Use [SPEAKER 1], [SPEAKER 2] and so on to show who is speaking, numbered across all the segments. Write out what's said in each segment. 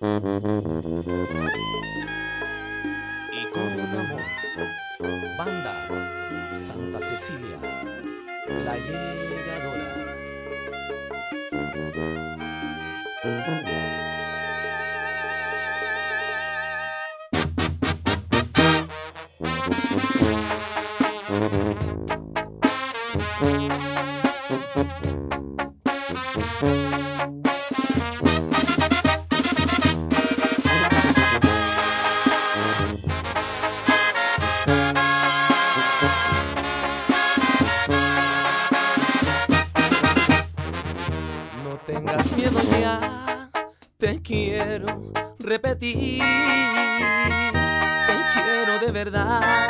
[SPEAKER 1] Y con amor, banda Santa Cecilia, la llegadora. No tengas miedo ya, te quiero repetir, te quiero de verdad,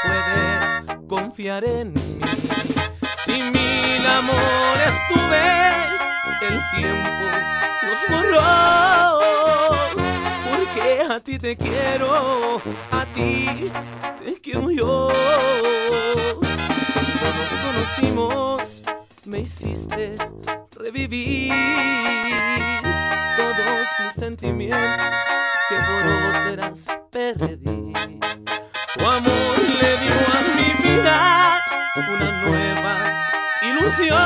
[SPEAKER 1] puedes confiar en mí. Si mil amores tuve, el tiempo los borró, porque a ti te quiero, a ti te quiero yo. Cuando nos conocimos, me hiciste revivir todos mis sentimientos que por otras perdí. Tu amor le dio a mi vida una nueva ilusión,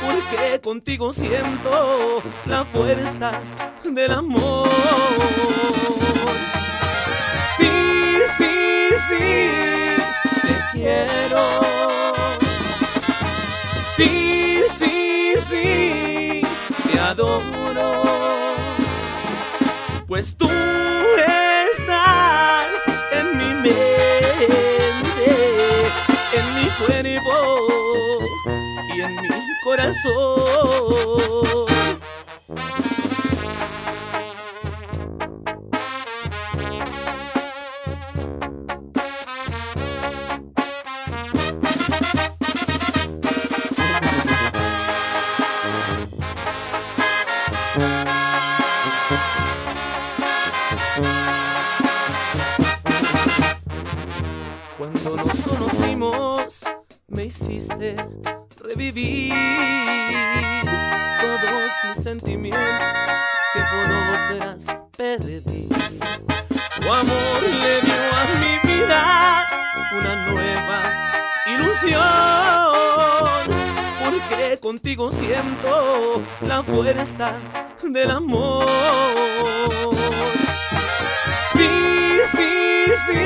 [SPEAKER 1] porque contigo siento la fuerza del amor. Sí, sí, sí, te quiero. Sí, sí, sí, te adoro, pues tú estás en mi mente, en mi cuerpo y en mi corazón. Cuando nos conocimos, me hiciste revivir todos mis sentimientos que por otras perdí. Tu amor le dio a mi vida una nueva ilusión, porque contigo siento la fuerza del amor. Sí, sí, sí,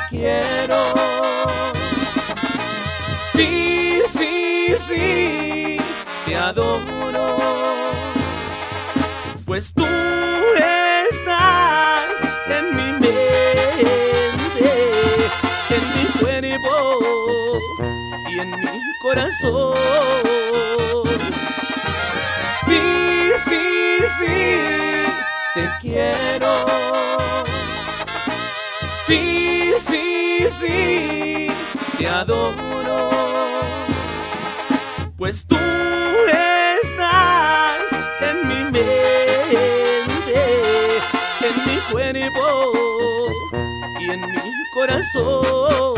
[SPEAKER 1] quiero. Sí, sí, sí, te adoro, pues tú estás en mi mente, en mi cuerpo y en mi corazón. Sí, sí, sí, te quiero. Sí, sí, sí, te adoro, pues tú estás en mi mente, en mi cuerpo y en mi corazón.